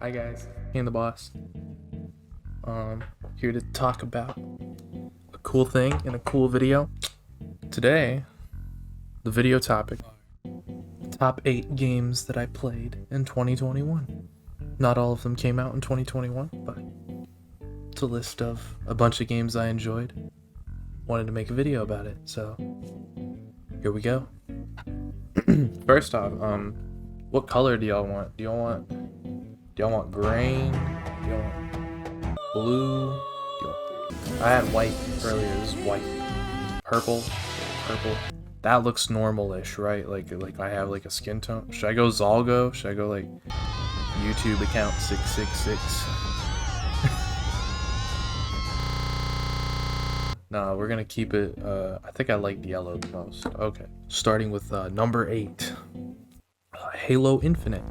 Hi guys, CainTheBoss. Here to talk about a cool thing in a cool video. Today, the video topic: top 8 games that I played in 2021. Not all of them came out in 2021, but it's a list of a bunch of games I enjoyed. Wanted to make a video about it, so here we go. First off, what color do y'all want? Do y'all want green? Do y'all want blue? I had white earlier. This is white. Purple. That looks normal-ish, right? Like I have like a skin tone. Should I go Zalgo? Should I go like YouTube account 666? No, we're gonna keep it. I think I like yellow the most. Okay, starting with number 8, Halo Infinite.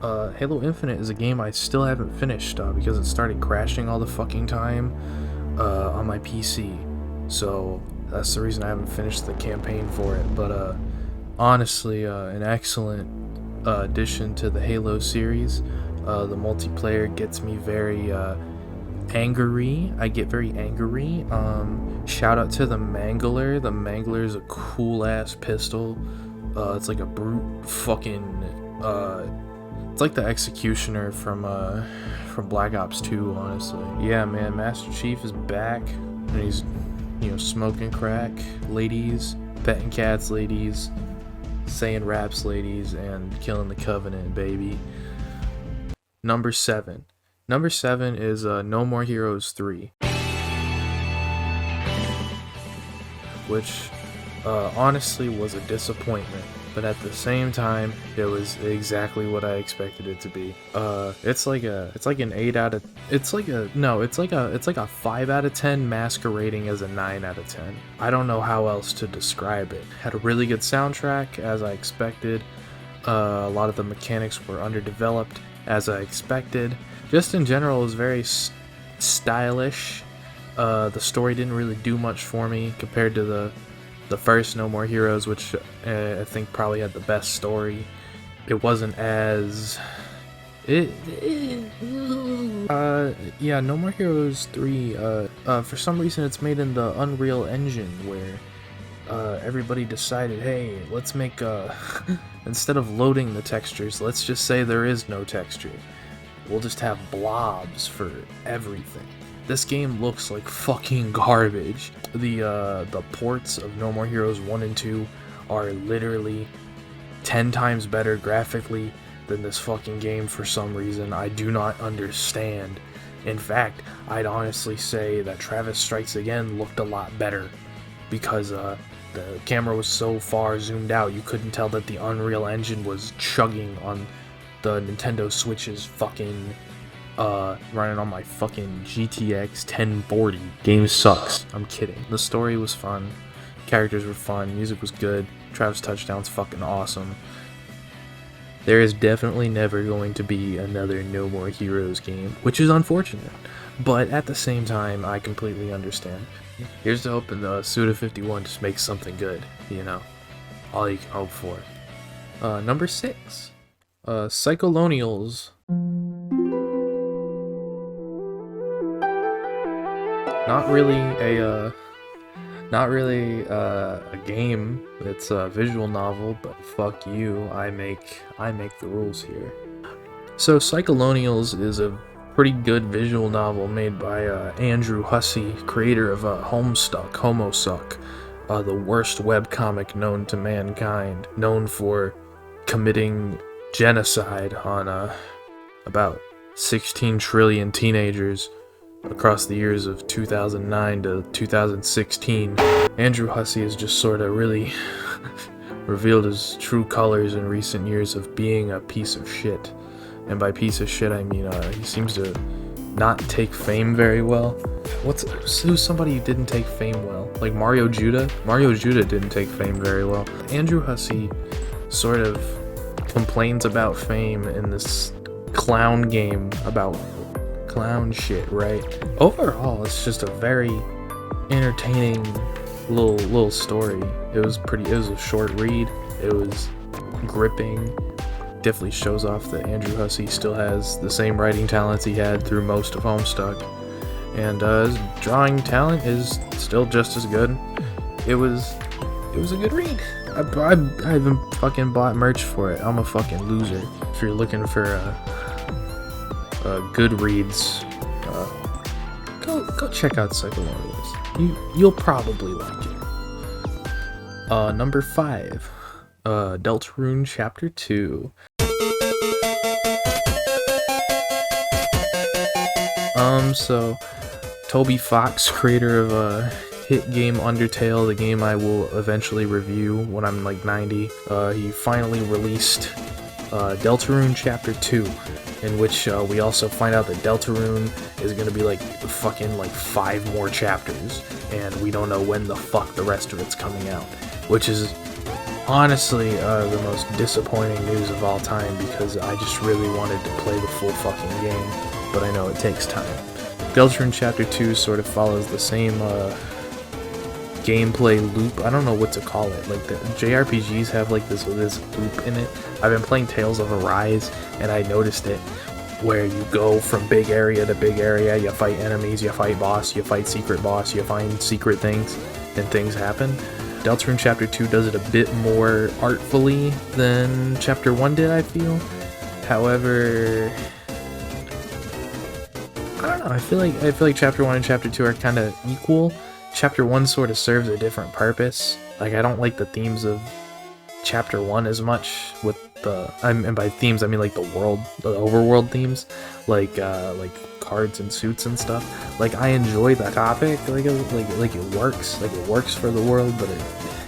Halo Infinite is a game I still haven't finished because it started crashing all the fucking time on my PC. So that's the reason I haven't finished the campaign for it. But honestly, an excellent addition to the Halo series. The multiplayer gets me very angry. I get very angry. Shout out to the Mangler. The Mangler is a cool ass pistol. It's like a brute fucking it's like the Executioner from Black Ops 2, honestly. Yeah, man, Master Chief is back, and he's, smoking crack, ladies, petting cats, ladies, saying raps, ladies, and killing the Covenant, baby. Number 7. Number 7 is No More Heroes 3. Which honestly was a disappointment, but at the same time it was exactly what I expected it to be. It's like a 5 out of 10 masquerading as a 9 out of 10. I don't know how else to describe it. Had a really good soundtrack, as I expected. A lot of the mechanics were underdeveloped, as I expected. Just in general, it was very stylish. The story didn't really do much for me compared to the first No More Heroes, which I think probably had the best story. It wasn't as... Yeah, No More Heroes 3, for some reason it's made in the Unreal Engine, where everybody decided, hey, let's make instead of loading the textures, let's just say there is no texture. We'll just have blobs for everything. This game looks like fucking garbage. The ports of No More Heroes 1 and 2 are literally 10 times better graphically than this fucking game for some reason. I do not understand. In fact, I'd honestly say that Travis Strikes Again looked a lot better because the camera was so far zoomed out you couldn't tell that the Unreal Engine was chugging on the Nintendo Switch's fucking running on my fucking GTX 1040. Game sucks. I'm kidding. The story was fun. Characters were fun. Music was good. Travis Touchdown's fucking awesome. There is definitely never going to be another No More Heroes game, which is unfortunate. But at the same time, I completely understand. Here's to hoping the Suda51 just makes something good, all you can hope for. Number 6. Psycholonials. Not really a game. It's a visual novel, but fuck you. I make the rules here. So Psycholonials is a pretty good visual novel made by Andrew Hussey, creator of Homosuck, the worst webcomic known to mankind, known for committing genocide on about 16 trillion teenagers across the years of 2009 to 2016. Andrew Hussey has just sort of really revealed his true colors in recent years of being a piece of shit. And by piece of shit, I mean he seems to not take fame very well. Who's somebody who didn't take fame well? Like Mario Judah? Mario Judah didn't take fame very well. Andrew Hussey sort of complains about fame in this clown game about clown shit, right? Overall, it's just a very entertaining little story. It was a short read. It was gripping. definitely shows off that Andrew Hussey still has the same writing talents he had through most of Homestuck. And his drawing talent is still just as good. It was a good read. I haven't fucking bought merch for it. I'm a fucking loser. If you're looking for good reads, go check out Psycholonials. You'll probably like it. Number 5, Deltarune Chapter 2. So Toby Fox, creator of hit game Undertale, the game I will eventually review when I'm like 90, he finally released Deltarune Chapter 2, in which we also find out that Deltarune is gonna be like fucking like 5 more chapters, and we don't know when the fuck the rest of it's coming out, which is honestly the most disappointing news of all time, because I just really wanted to play the full fucking game, but I know it takes time. Deltarune Chapter 2 sort of follows the same gameplay loop. I don't know what to call it. Like, the JRPGs have like this loop in it. I've been playing Tales of Arise, and I noticed it, where you go from big area to big area, you fight enemies, you fight boss, you fight secret boss, you find secret things, and things happen. Deltarune Chapter 2 does it a bit more artfully than Chapter 1 did, I feel. However, I don't know, I feel like Chapter 1 and Chapter 2 are kind of equal. Chapter 1 sort of serves a different purpose. Like, I don't like the themes of Chapter 1 as much, with the, and by themes I mean like the overworld themes, like cards and suits and stuff. Like, I enjoy the topic, like it works for the world, but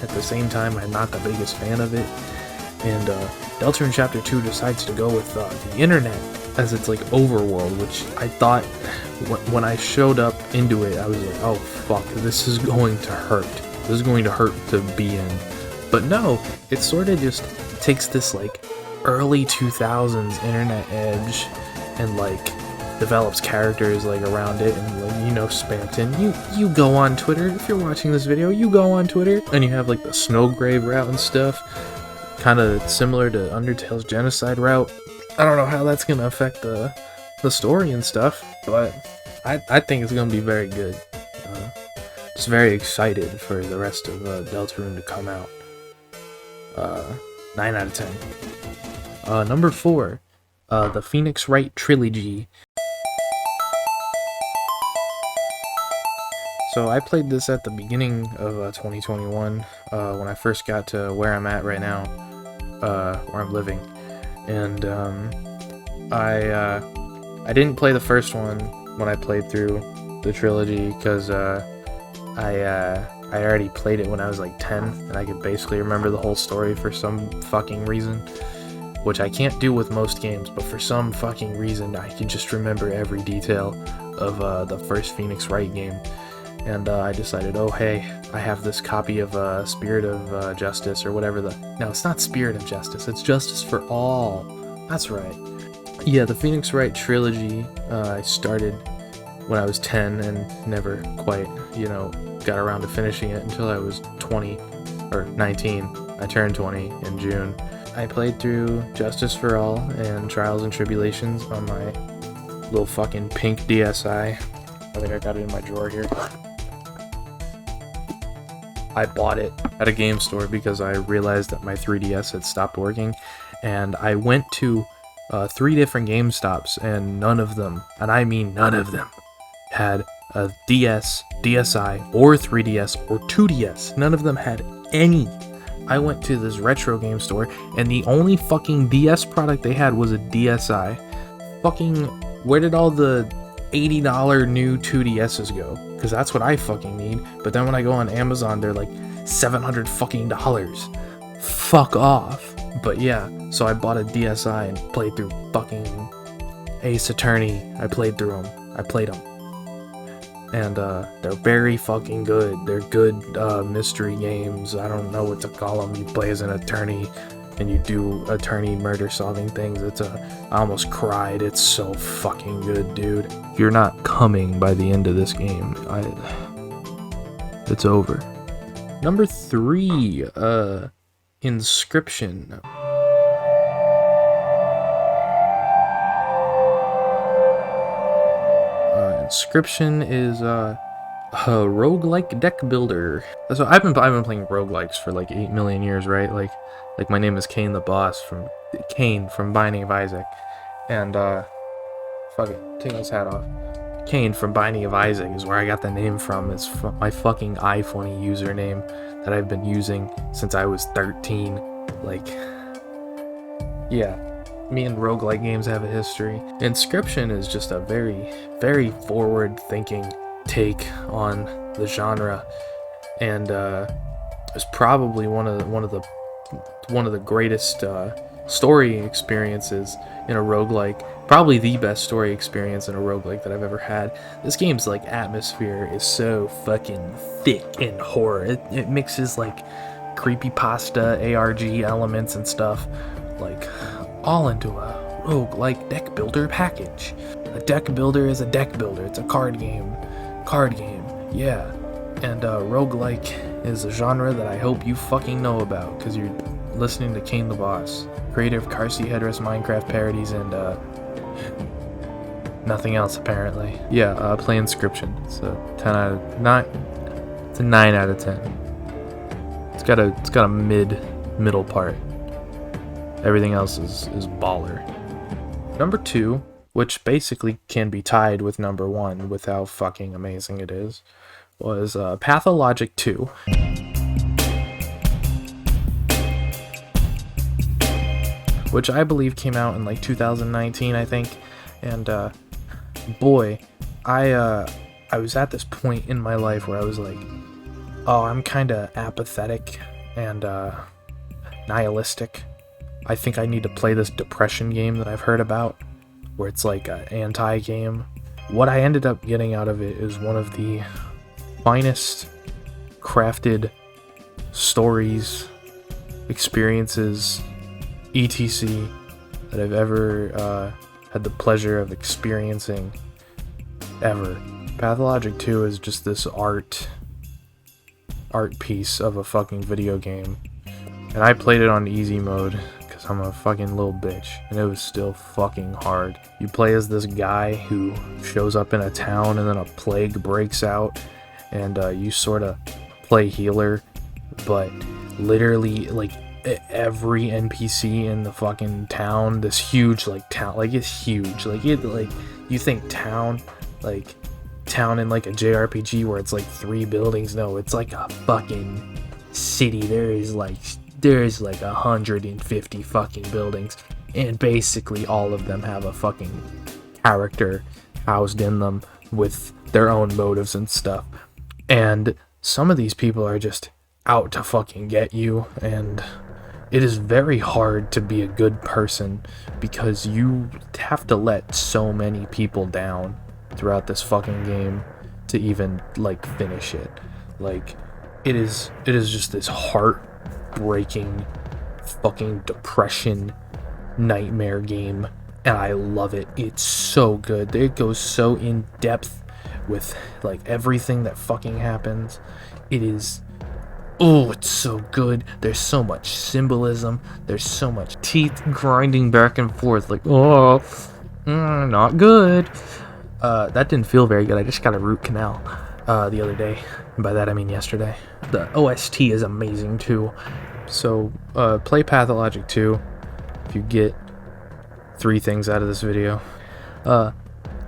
at the same time I'm not the biggest fan of it. And Deltarune Chapter 2 decides to go with the internet as its like overworld, which I thought when I showed up into it, I was like, oh fuck, this is going to hurt. This is going to hurt to be in. But no, it sort of just takes this like early 2000s internet edge and like develops characters like around it, and like, you know, Spamton, you go on Twitter, if you're watching this video, you go on Twitter, and you have like the Snowgrave route and stuff, kind of similar to Undertale's Genocide route. I don't know how that's gonna affect the story and stuff, but I think it's gonna be very good. Just very excited for the rest of Deltarune to come out. 9 out of 10. Number 4, the Phoenix Wright Trilogy. So I played this at the beginning of 2021, when I first got to where I'm at right now, where I'm living. And I didn't play the first one when I played through the trilogy, because I already played it when I was like 10, and I could basically remember the whole story for some fucking reason, which I can't do with most games, but for some fucking reason I can just remember every detail of the first Phoenix Wright game. And I decided, oh hey, I have this copy of Spirit of Justice, or whatever no, it's not Spirit of Justice, it's Justice for All. That's right. Yeah, the Phoenix Wright trilogy, I started when I was 10 and never quite, got around to finishing it until I was 20, or 19. I turned 20 in June. I played through Justice for All and Trials and Tribulations on my little fucking pink DSi. I think I got it in my drawer here. I bought it at a game store because I realized that my 3DS had stopped working, and I went to 3 different GameStops, and none of them, and I mean none of them, had a DS, DSi, or 3DS, or 2DS. None of them had any. I went to this retro game store, and the only fucking DS product they had was a DSi. Fucking, where did all the $80 new 2DSs go? Because that's what I fucking need. But then when I go on Amazon, they're like $700 fucking dollars. Fuck off. But yeah, so I bought a DSi and played through fucking Ace Attorney. I played through them. I played them. And they're very fucking good. They're good mystery games. I don't know what to call them. You play as an attorney and you do attorney murder solving things. I almost cried. It's so fucking good, dude. If you're not coming by the end of this game, it's over. Number 3, Inscription. Inscription is a roguelike deck builder. So I've been playing roguelikes for like 8 million years, right? Like my name is CainTheBoss from Cain from Binding of Isaac, and fuck it, take this hat off. Cain from Binding of Isaac is where I got the name from. It's my fucking iPhone username that I've been using since I was 13. Like, yeah, me and roguelike games have a history. Inscription is just a very, very forward-thinking take on the genre, and it's probably one of the greatest story experiences in a roguelike. Probably the best story experience in a roguelike that I've ever had. This game's like atmosphere is so fucking thick and horror. It mixes like creepypasta, ARG elements and stuff, like all into a roguelike deck builder package. A deck builder is a deck builder. It's a card game, yeah. And roguelike is a genre that I hope you fucking know about, because you're listening to CainTheBoss, creator of car seat headrest Minecraft parodies and nothing else apparently. Yeah, play Inscription. It's a 10 out of 9. It's a 9 out of 10. It's got a middle part. Everything else is baller. Number 2, which basically can be tied with number 1 with how fucking amazing it is, was Pathologic 2. Which I believe came out in like 2019, I think. And boy, I was at this point in my life where I was like, oh, I'm kind of apathetic and nihilistic. I think I need to play this depression game that I've heard about, where it's like an anti-game. What I ended up getting out of it is one of the finest crafted stories, experiences, etc. that I've ever had the pleasure of experiencing ever. Pathologic 2 is just this art piece of a fucking video game, and I played it on easy mode because I'm a fucking little bitch, and it was still fucking hard. You play as this guy who shows up in a town and then a plague breaks out, and you sort of play healer, but literally like every NPC in the fucking town, this huge like town, like it's huge, like it, like you think town in like a JRPG where it's like 3 buildings. No, it's like a fucking city. There's like 150 fucking buildings, and basically all of them have a fucking character housed in them with their own motives and stuff, and some of these people are just out to fucking get you, and it is very hard to be a good person because you have to let so many people down throughout this fucking game to even like finish it. Like it is just this heartbreaking fucking depression nightmare game, and I love it. It's so good. It goes so in depth with like everything that fucking happens. It is, oh, it's so good. There's so much symbolism. There's so much teeth grinding back and forth. Like, oh, not good. That didn't feel very good. I just got a root canal the other day. And by that I mean yesterday. The OST is amazing too. So play Pathologic 2 if you get 3 things out of this video.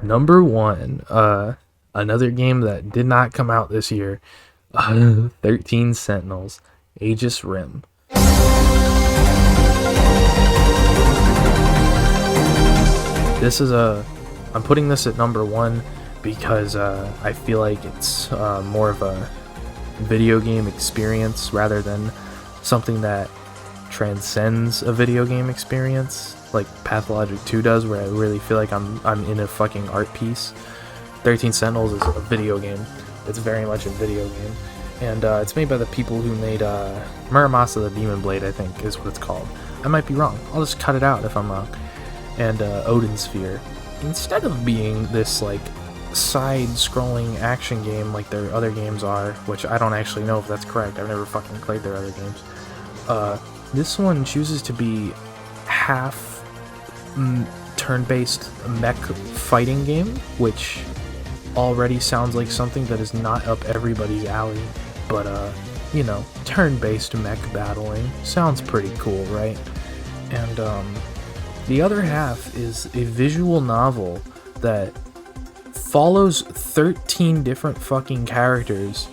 Number 1, another game that did not come out this year. 13 Sentinels, Aegis Rim. I'm putting this at number 1 because I feel like it's more of a video game experience rather than something that transcends a video game experience like Pathologic 2 does, where I really feel like I'm in a fucking art piece. 13 Sentinels is a video game. It's very much a video game, and it's made by the people who made Muramasa the Demon Blade, I think is what it's called. I might be wrong. I'll just cut it out if I'm wrong. And Odin Sphere. Instead of being this like side-scrolling action game like their other games are, which I don't actually know if that's correct. I've never fucking played their other games. This one chooses to be half turn-based mech fighting game, which already sounds like something that is not up everybody's alley, but you know, turn-based mech battling sounds pretty cool, right? And the other half is a visual novel that follows 13 different fucking characters.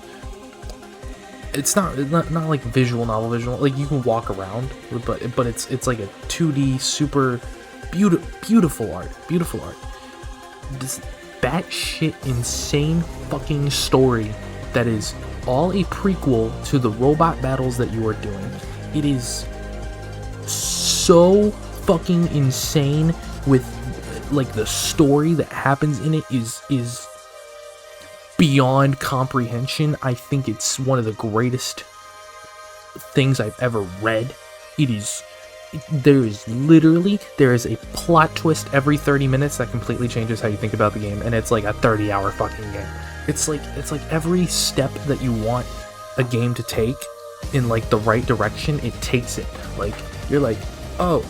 It's not like visual novel, like you can walk around, but it's like a 2D super beautiful art. This batshit insane fucking story that is all a prequel to the robot battles that you are doing. It is so fucking insane with like the story that happens in it is beyond comprehension. I think it's one of the greatest things I've ever read. There is a plot twist every 30 minutes that completely changes how you think about the game, and it's like a 30-hour fucking game. It's like every step that you want a game to take in like the right direction, it takes it. Like you're like, oh,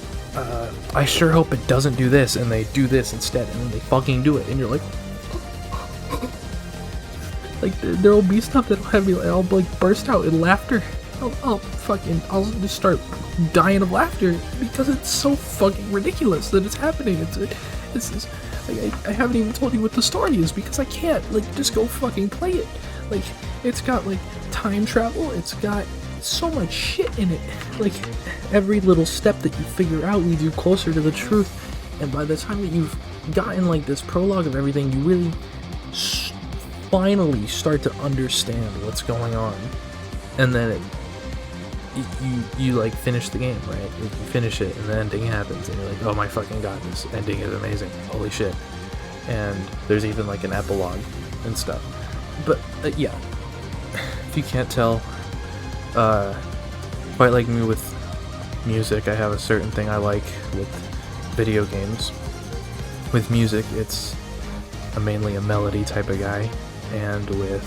I sure hope it doesn't do this, and they do this instead, and then they fucking do it, and you're like, like there'll be stuff that'll have me, I'll like burst out in laughter. I'll just start dying of laughter because it's so fucking ridiculous that it's happening. It's like, I haven't even told you what the story is because I can't. Like, just go fucking play it. Like, it's got like time travel. It's got so much shit in it. Like, every little step that you figure out leads you closer to the truth. And by the time that you've gotten like this prologue of everything, you really finally start to understand what's going on. And then you like finish the game, right? You finish it and the ending happens and you're like, oh my fucking god, this ending is amazing, holy shit. And there's even like an epilogue and stuff. But yeah, if you can't tell, quite like me with music, I have a certain thing I like with video games. With music, I'm mainly a melody type of guy, and with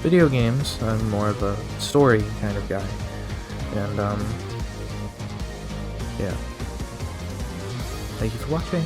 video games, I'm more of a story kind of guy. And yeah, thank you for watching.